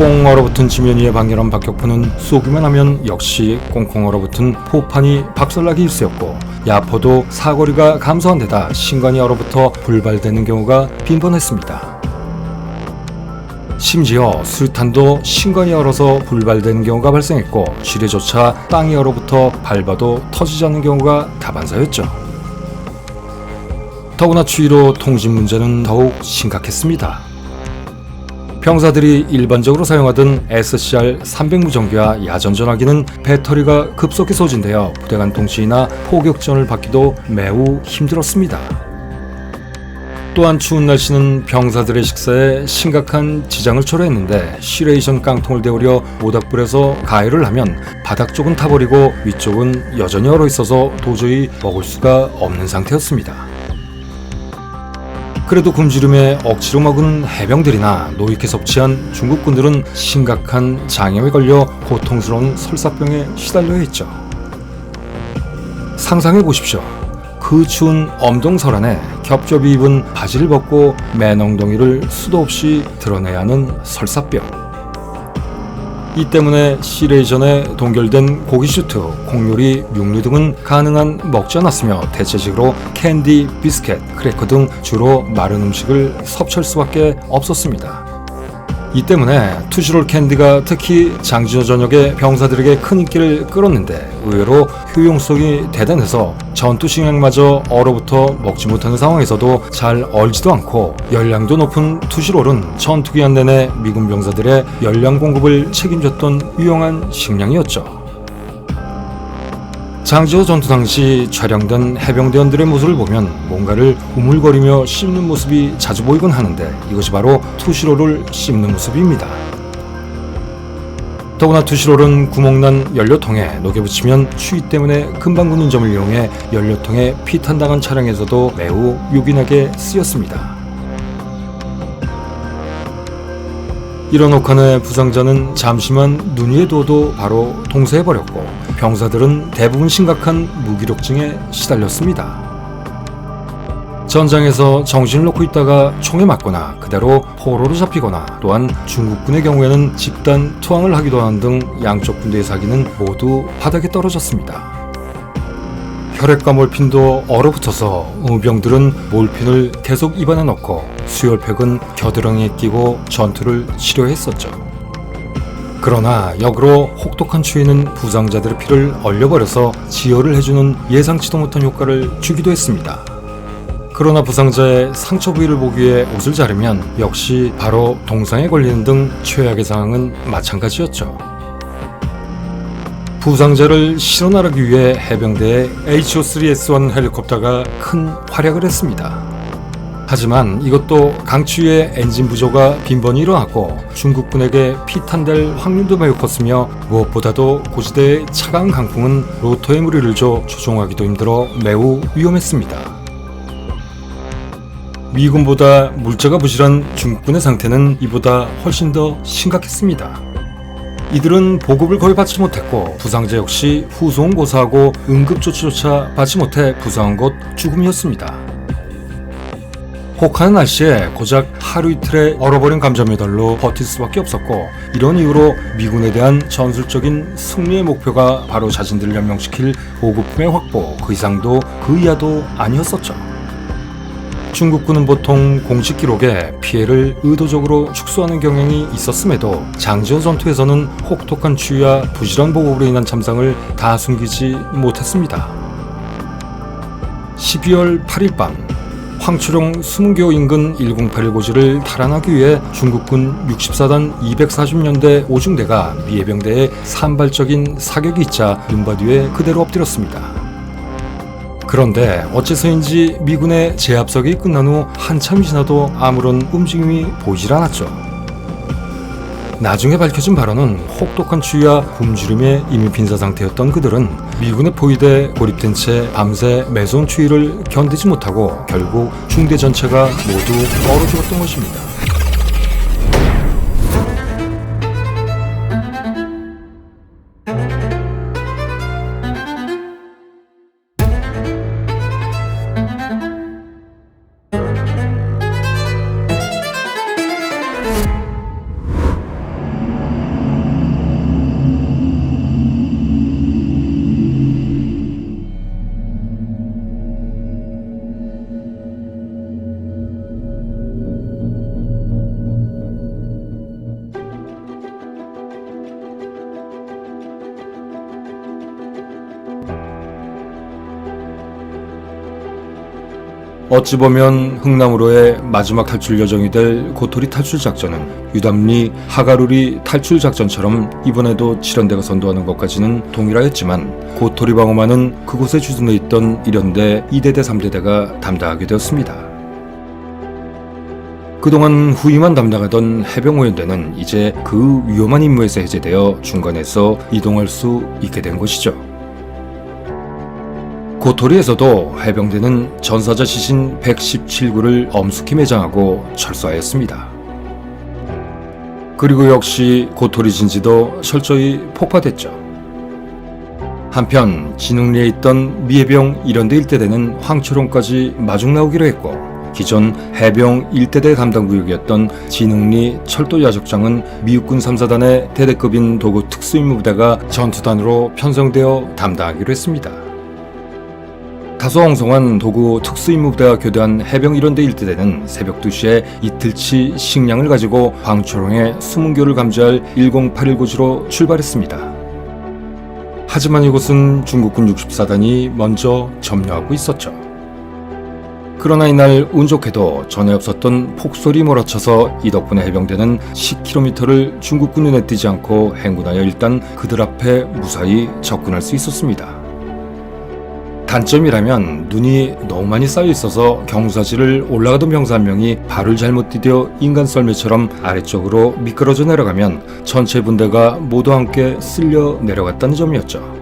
꽁 얼어붙은 지면 위에 방열한 박격포는 쏘기만 하면 역시 꽁꽁 얼어붙은 포판이 박살나기 일쑤였고, 야포도 사거리가 감소한 데다 신관이 얼어붙어 불발되는 경우가 빈번했습니다. 심지어 수류탄도 신관이 얼어서 불발되는 경우가 발생했고, 지뢰조차 땅이 얼어붙어 밟아도 터지지 않는 경우가 다반사였죠. 더구나 추위로 통신 문제는 더욱 심각했습니다. 병사들이 일반적으로 사용하던 SCR-300 무전기와 야전 전화기는 배터리가 급속히 소진되어 부대 간 통신이나 포격전을 받기도 매우 힘들었습니다. 또한 추운 날씨는 병사들의 식사에 심각한 지장을 초래했는데, 시레이션 깡통을 데우려 모닥불에서 가열을 하면 바닥 쪽은 타버리고 위쪽은 여전히 얼어 있어서 도저히 먹을 수가 없는 상태였습니다. 그래도 굶주림에 억지로 먹은 해병들이나 노익해 섭취한 중국군들은 심각한 장염에 걸려 고통스러운 설사병에 시달려야 했죠. 상상해 보십시오. 그 추운 엄동설안에 겹겹이 입은 바지를 벗고 맨 엉덩이를 수도 없이 드러내야 하는 설사병. 이 때문에 시레이전에 동결된 고기슈트, 콩요리, 육류 등은 가능한 먹지 않았으며 대체식으로 캔디, 비스켓, 크래커 등 주로 마른 음식을 섭취할 수밖에 없었습니다. 이 때문에 투시롤 캔디가 특히 장지호 전역의 병사들에게 큰 인기를 끌었는데, 의외로 효용성이 대단해서 전투 식량마저 얼어붙어 먹지 못하는 상황에서도 잘 얼지도 않고, 열량도 높은 투시롤은 전투 기간 내내 미군 병사들의 열량 공급을 책임졌던 유용한 식량이었죠. 장지호 전투 당시 촬영된 해병대원들의 모습을 보면 뭔가를 우물거리며 씹는 모습이 자주 보이곤 하는데, 이것이 바로 투시롤을 씹는 모습입니다. 더구나 투시롤은 구멍난 연료통에 녹여붙이면 추위 때문에 금방 굳는 점을 이용해 연료통에 피탄당한 차량에서도 매우 요긴하게 쓰였습니다. 이런 혹한의 부상자는 잠시만 눈 위에 둬도 바로 동사해버렸고, 병사들은 대부분 심각한 무기력증에 시달렸습니다. 전장에서 정신을 놓고 있다가 총에 맞거나 그대로 포로로 잡히거나, 또한 중국군의 경우에는 집단 투항을 하기도 하는 등 양쪽 군대의 사기는 모두 바닥에 떨어졌습니다. 혈액과 몰핀도 얼어붙어서 의병들은 몰핀을 계속 입안에 넣고 수혈팩은 겨드랑이에 끼고 전투를 치료했었죠. 그러나 역으로 혹독한 추위는 부상자들의 피를 얼려버려서 지혈을 해주는 예상치도 못한 효과를 주기도 했습니다. 그러나 부상자의 상처 부위를 보기 위해 옷을 자르면 역시 바로 동상에 걸리는 등 최악의 상황은 마찬가지였죠. 부상자를 실어 나르기 위해 해병대의 HO-3S1 헬리콥터가 큰 활약을 했습니다. 하지만 이것도 강추위에 엔진 부조가 빈번히 일어났고, 중국군에게 피탄될 확률도 매우 컸으며, 무엇보다도 고지대의 차가운 강풍은 로터에 무리를 줘 조종하기도 힘들어 매우 위험했습니다. 미군보다 물자가 부실한 중국군의 상태는 이보다 훨씬 더 심각했습니다. 이들은 보급을 거의 받지 못했고, 부상자 역시 후송 고사하고 응급조치조차 받지 못해 부상한 것 죽음이었습니다. 혹한 날씨에 고작 하루 이틀에 얼어버린 감자메달로 버틸 수밖에 없었고, 이런 이유로 미군에 대한 전술적인 승리의 목표가 바로 자신들을 연명시킬 보급품의 확보, 그 이상도 그 이하도 아니었었죠. 중국군은 보통 공식 기록에 피해를 의도적으로 축소하는 경향이 있었음에도, 장지호 전투에서는 혹독한 추위와 부실한 보급으로 인한 참상을 다 숨기지 못했습니다. 12월 8일 밤, 황초룡 20교 인근 1081 고지를 탈환하기 위해 중국군 64단 240년대 오중대가 미해병대의 산발적인 사격이 있자 눈바 뒤에 그대로 엎드렸습니다. 그런데 어째서인지 미군의 제압석이 끝난 후 한참이 지나도 아무런 움직임이 보이질 않았죠. 나중에 밝혀진 바로는 혹독한 추위와 굶주림에 이미 빈사 상태였던 그들은 미군의 포위대에 고립된 채 밤새 매서운 추위를 견디지 못하고 결국 중대 전체가 모두 얼어 죽었던 것입니다. 어찌 보면 흥남으로의 마지막 탈출 여정이 될 고토리 탈출 작전은 유담리 하가루리 탈출 작전처럼 이번에도 칠연대가 선도하는 것까지는 동일하였지만 고토리 방어만은 그곳에 주둔해 있던 1연대 2대대 3대대가 담당하게 되었습니다. 그동안 후위만 담당하던 해병5연대는 이제 그 위험한 임무에서 해제되어 중간에서 이동할 수 있게 된 것이죠. 고토리에서도 해병대는 전사자 시신 117구를 엄숙히 매장하고 철수하였습니다. 그리고 역시 고토리 진지도 철저히 폭파됐죠. 한편 진흥리에 있던 미해병 1연대 1대대는 황초롱까지 마중 나오기로 했고, 기존 해병 1대대 담당 구역이었던 진흥리 철도야적장은 미육군 3사단의 대대급인 도구 특수임무부대가 전투단으로 편성되어 담당하기로 했습니다. 다소 엉성한 도구 특수임무부대가 교대한 해병 1연대 1대대는 새벽 2시에 이틀치 식량을 가지고 황초롱의 수문교를 감지할 1081 고지로 출발했습니다. 하지만 이곳은 중국군 64단이 먼저 점령하고 있었죠. 그러나 이날 운 좋게도 전에 없었던 폭설이 몰아쳐서 이 덕분에 해병대는 10km를 중국군 눈에 띄지 않고 행군하여 일단 그들 앞에 무사히 접근할 수 있었습니다. 단점이라면 눈이 너무 많이 쌓여 있어서 경사지를 올라가던 병사 한 명이 발을 잘못 디뎌 인간 썰매처럼 아래쪽으로 미끄러져 내려가면 전체 분대가 모두 함께 쓸려 내려갔다는 점이었죠.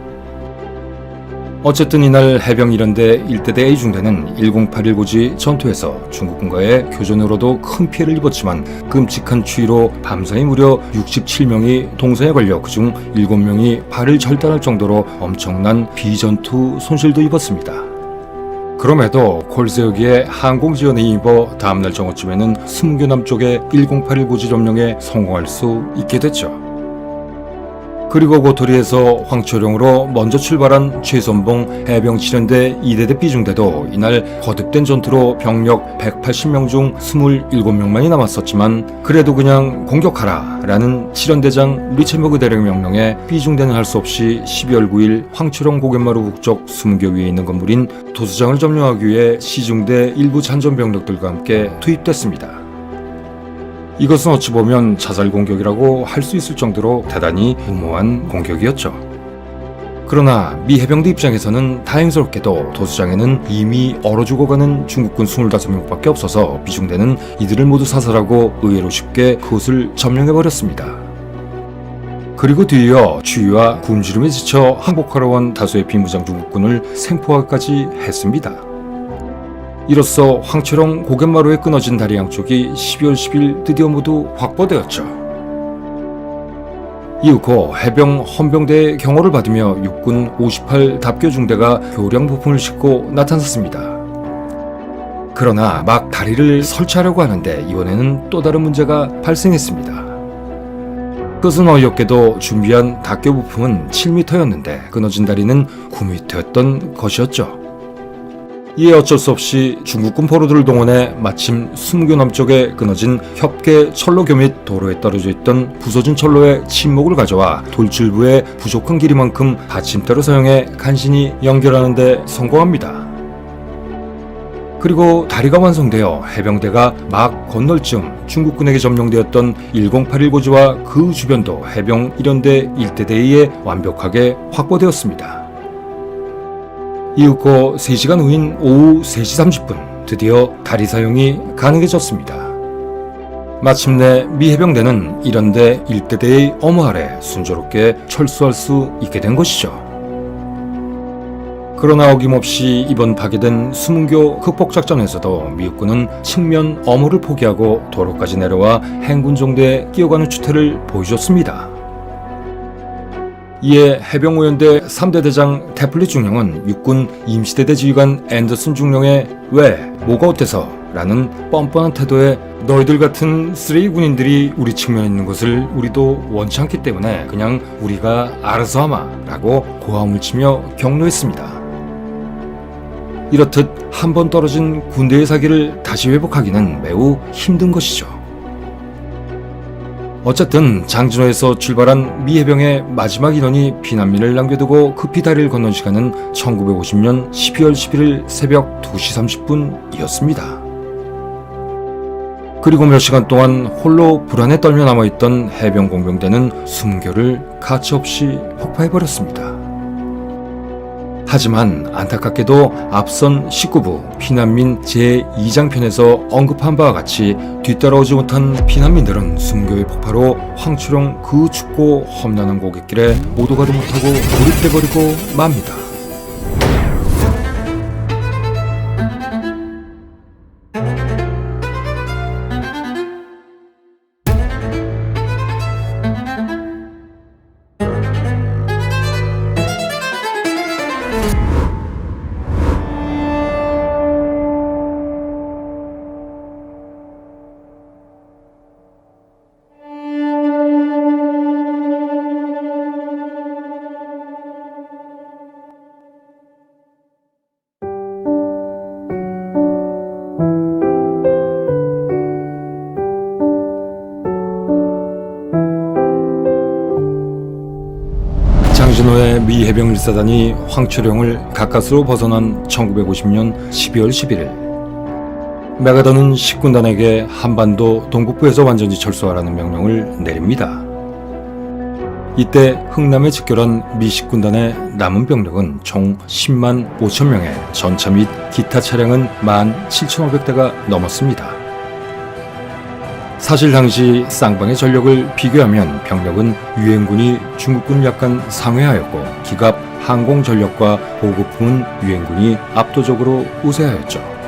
어쨌든 이날 해병 1연대 1대대 A중대는 1081 고지 전투에서 중국군과의 교전으로도 큰 피해를 입었지만 끔찍한 추위로 밤사이 무려 67명이 동선에 걸려 그중 7명이 발을 절단할 정도로 엄청난 비전투 손실도 입었습니다. 그럼에도 콜세우기에 항공지원에 힘입어 다음날 정오쯤에는 수문교 남쪽의 1081 고지 점령에 성공할 수 있게 됐죠. 그리고 고토리에서 황초룡으로 먼저 출발한 최선봉 해병 7연대 2대대 B중대도 이날 거듭된 전투로 병력 180명 중 27명만이 남았었지만 그래도 그냥 공격하라 라는 7연대장 리체머그 대령 명령에 B중대는 할 수 없이 12월 9일 황초룡 고갯마루 북쪽 수문교 위에 있는 건물인 도수장을 점령하기 위해 C중대 일부 잔존병력들과 함께 투입됐습니다. 이것은 어찌 보면 자살 공격이라고 할 수 있을 정도로 대단히 무모한 공격이었죠. 그러나 미 해병대 입장에서는 다행스럽게도 도수장에는 이미 얼어 죽어가는 중국군 25명밖에 없어서 B중대는 이들을 모두 사살하고 의외로 쉽게 그곳을 점령해버렸습니다. 그리고 뒤이어 추위와 굶주림에 지쳐 항복하러 온 다수의 비무장 중국군을 생포하기까지 했습니다. 이로써 황초롱 고갯마루에 끊어진 다리 양쪽이 12월 10일 드디어 모두 확보되었죠. 이후 해병 헌병대의 경호를 받으며 육군 58 답교중대가 교량 부품을 싣고 나타났습니다. 그러나 막 다리를 설치하려고 하는데 이번에는 또 다른 문제가 발생했습니다. 그것은 어이없게도 준비한 답교 부품은 7m였는데 끊어진 다리는 9m였던 것이었죠. 이에 어쩔 수 없이 중국군 포로들을 동원해 마침 수문교 남쪽에 끊어진 협계 철로교 및 도로에 떨어져 있던 부서진 철로의 침목을 가져와 돌출부의 부족한 길이만큼 받침대로 사용해 간신히 연결하는 데 성공합니다. 그리고 다리가 완성되어 해병대가 막 건널 즈음 중국군에게 점령되었던 1081 고지와 그 주변도 해병 1연대 1대대에 의해 완벽하게 확보되었습니다. 이후 3시간 후인 오후 3시 30분 드디어 다리 사용이 가능해졌습니다. 마침내 미 해병대는 1연대 1대대의 엄호 아래 순조롭게 철수할 수 있게 된 것이죠. 그러나 어김없이 이번 파괴된 수문교 극복작전에서도 미국군은 측면 엄호를 포기하고 도로까지 내려와 행군 정대에 끼어가는 추태를 보여줬습니다. 이에 해병 5연대 3대 대장 태플리 중령은 육군 임시대대 지휘관 앤더슨 중령의 왜? 뭐가 어때서? 라는 뻔뻔한 태도에 너희들 같은 쓰레기 군인들이 우리 측면에 있는 것을 우리도 원치 않기 때문에 그냥 우리가 알아서 하마 라고 고함을 치며 격노했습니다. 이렇듯 한 번 떨어진 군대의 사기를 다시 회복하기는 매우 힘든 것이죠. 어쨌든 장진호에서 출발한 미 해병의 마지막 인원이 피난민을 남겨두고 급히 다리를 건넌 시간은 1950년 12월 11일 새벽 2시 30분이었습니다. 그리고 몇 시간 동안 홀로 불안에 떨며 남아있던 해병 공병대는 숨결을 가차없이 폭파해버렸습니다. 하지만 안타깝게도 앞선 19부 피난민 제2장편에서 언급한 바와 같이 뒤따라오지 못한 피난민들은 숨교의 폭파로 황초령 그 춥고 험난한 고갯길에 오도 가도 못하고 고립돼버리고 맙니다. 장진호의 미 해병 1사단이 황초령을 가까스로 벗어난 1950년 12월 11일 메가더는 10군단에게 한반도 동북부에서 완전히 철수하라는 명령을 내립니다. 이때 흥남에 집결한 미 10군단의 남은 병력은 총 10만 5천 명에 전차 및 기타 차량은 17,500대가 넘었습니다. 사실 당시 쌍방의 전력을 비교하면 병력은 유엔군이 중국군을 약간 상회하였고 기갑 항공 전력과 보급품은 유엔군이 압도적으로 우세하였죠.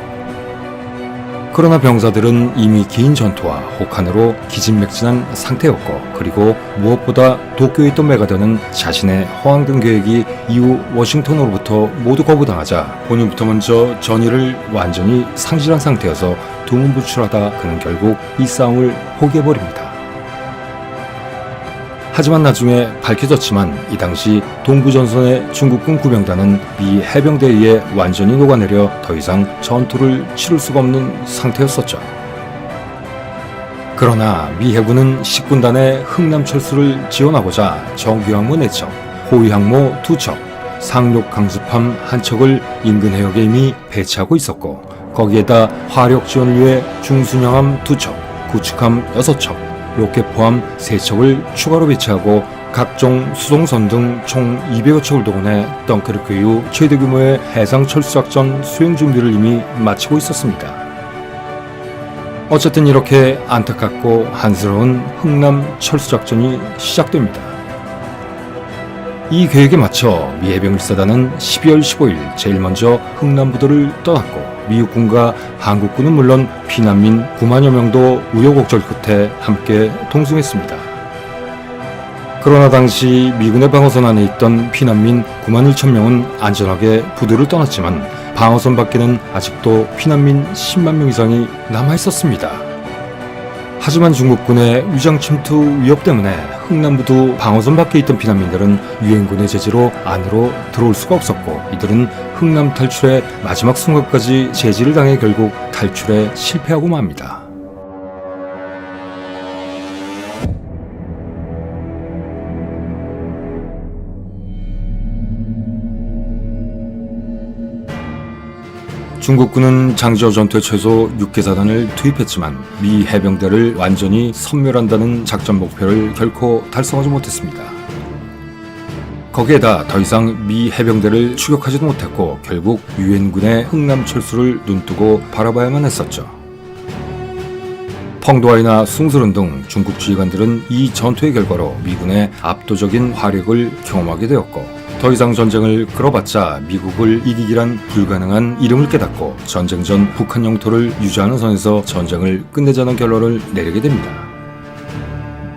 그러나 병사들은 이미 긴 전투와 혹한으로 기진맥진한 상태였고 그리고 무엇보다 도쿄에 있던 메가더는 자신의 호황등 계획이 이후 워싱턴으로부터 모두 거부당하자 본인부터 먼저 전의를 완전히 상실한 상태여서 두문불출하다 그는 결국 이 싸움을 포기해버립니다. 하지만 나중에 밝혀졌지만 이 당시 동부전선의 중국군 구병단은 미 해병대에 의해 완전히 녹아내려 더 이상 전투를 치를 수가 없는 상태였었죠. 그러나 미 해군은 10군단의 흥남 철수를 지원하고자 정규항모 4척, 호위항모 2척, 상륙 강습함 1척을 인근 해역에 이미 배치하고 있었고 거기에다 화력 지원을 위해 중순양함 2척, 구축함 6척, 로켓 포함 3척을 추가로 배치하고 각종 수송선 등 총 200여 척을 동원해 덩크르크 이후 최대 규모의 해상 철수작전 수행 준비를 이미 마치고 있었습니다. 어쨌든 이렇게 안타깝고 한스러운 흥남 철수작전이 시작됩니다. 이 계획에 맞춰 미 해병 1사단은 12월 15일 제일 먼저 흥남부도를 떠났고 미국군과 한국군은 물론 피난민 9만여 명도 우여곡절 끝에 함께 동승했습니다. 그러나 당시 미군의 방어선 안에 있던 피난민 9만 1천 명은 안전하게 부두를 떠났지만 방어선 밖에는 아직도 피난민 10만 명 이상이 남아있었습니다. 하지만 중국군의 위장 침투 위협 때문에 흥남부두 방어선 밖에 있던 피난민들은 유엔군의 제지로 안으로 들어올 수가 없었고 이들은 흥남 탈출의 마지막 순간까지 제지를 당해 결국 탈출에 실패하고 맙니다. 중국군은 장지호 전투에 최소 6개 사단을 투입했지만 미 해병대를 완전히 섬멸한다는 작전 목표를 결코 달성하지 못했습니다. 거기에다 더 이상 미 해병대를 추격하지도 못했고 결국 유엔군의 흥남 철수를 눈뜨고 바라봐야만 했었죠. 펑도아이나 숭스룬 등 중국 지휘관들은 이 전투의 결과로 미군의 압도적인 화력을 경험하게 되었고 더 이상 전쟁을 끌어봤자 미국을 이기기란 불가능한 이름을 깨닫고 전쟁 전 북한 영토를 유지하는 선에서 전쟁을 끝내자는 결론을 내리게 됩니다.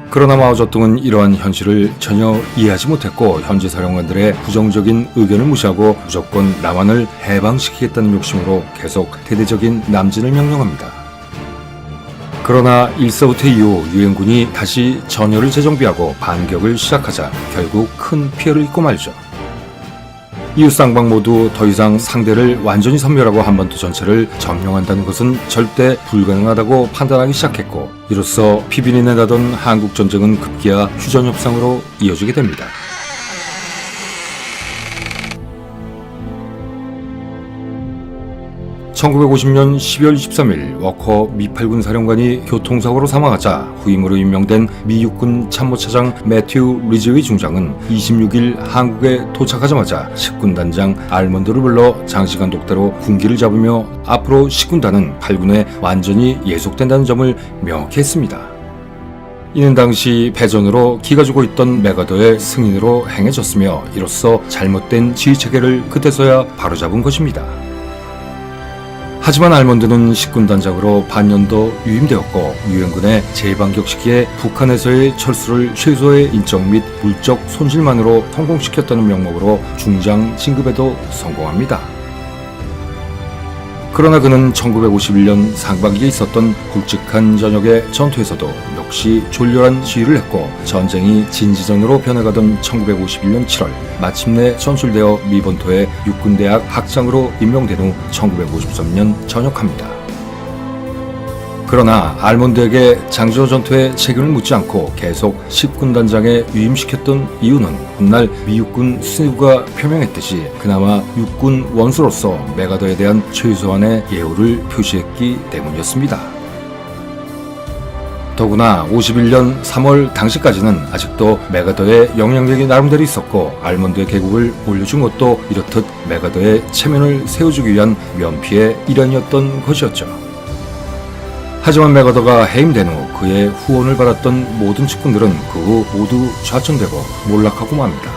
그러나 마오쩌둥은 이러한 현실을 전혀 이해하지 못했고 현지 사령관들의 부정적인 의견을 무시하고 무조건 남한을 해방시키겠다는 욕심으로 계속 대대적인 남진을 명령합니다. 그러나 1사부터 이후 유엔군이 다시 전열을 재정비하고 반격을 시작하자 결국 큰 피해를 입고 말죠. 이웃 쌍방 모두 더 이상 상대를 완전히 섬멸하고 한반도 전체를 점령한다는 것은 절대 불가능하다고 판단하기 시작했고, 이로써 피빈이 내다던 한국 전쟁은 급기야 휴전 협상으로 이어지게 됩니다. (1950년 12월 23일) 워커 미 8군 사령관이 교통사고로 사망하자 후임으로 임명된 미 육군 참모차장 매튜 리즈의 중장은 26일 한국에 도착하자마자 10군단장 알몬드를 불러 장시간 독대로 군기를 잡으며 앞으로 10군단은 8군에 완전히 예속된다는 점을 명확히 했습니다. 이는 당시 패전으로 기가 죽어 있던 메가더의 승인으로 행해졌으며, 이로써 잘못된 지휘체계를 그때서야 바로잡은 것입니다. 하지만 알몬드는 10군 단장으로 반년도 유임되었고, 유엔군의 재반격 시기에 북한에서의 철수를 최소의 인적 및 물적 손실만으로 성공시켰다는 명목으로 중장 진급에도 성공합니다. 그러나 그는 1951년 상반기에 있었던 굵직한 전역의 전투에서도 역시 졸렬한 지휘를 했고, 전쟁이 진지전으로 변해가던 1951년 7월 마침내 선출되어 미 본토의 육군대학 학장으로 임명된 후 1953년 전역합니다. 그러나 알몬드에게 장지호 전투의 책임을 묻지 않고 계속 10군 단장에 유임시켰던 이유는 훗날 미 육군 수뇌부가 표명했듯이 그나마 육군 원수로서 메가더에 대한 최소한의 예우를 표시했기 때문이었습니다. 더구나 51년 3월 당시까지는 아직도 메가더의 영향력이 나름대로 있었고, 알몬드의 계급을 올려준 것도 이렇듯 메가더의 체면을 세워주기 위한 면피의 일환이었던 것이었죠. 하지만 메가더가 해임된 후 그의 후원을 받았던 모든 측근들은 그 후 모두 좌천되고 몰락하고 맙니다.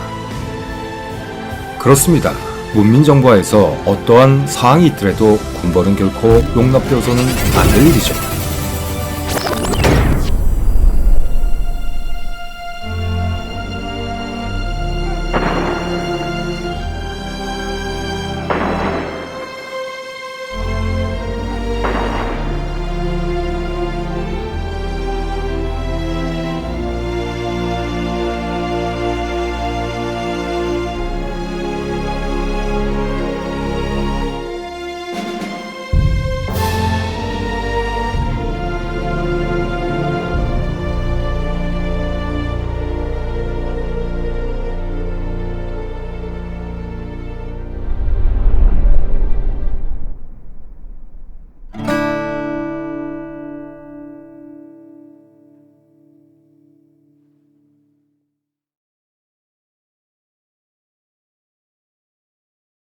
그렇습니다. 문민정부하에서 어떠한 사항이 있더라도 군벌은 결코 용납되어서는 안 될 일이죠.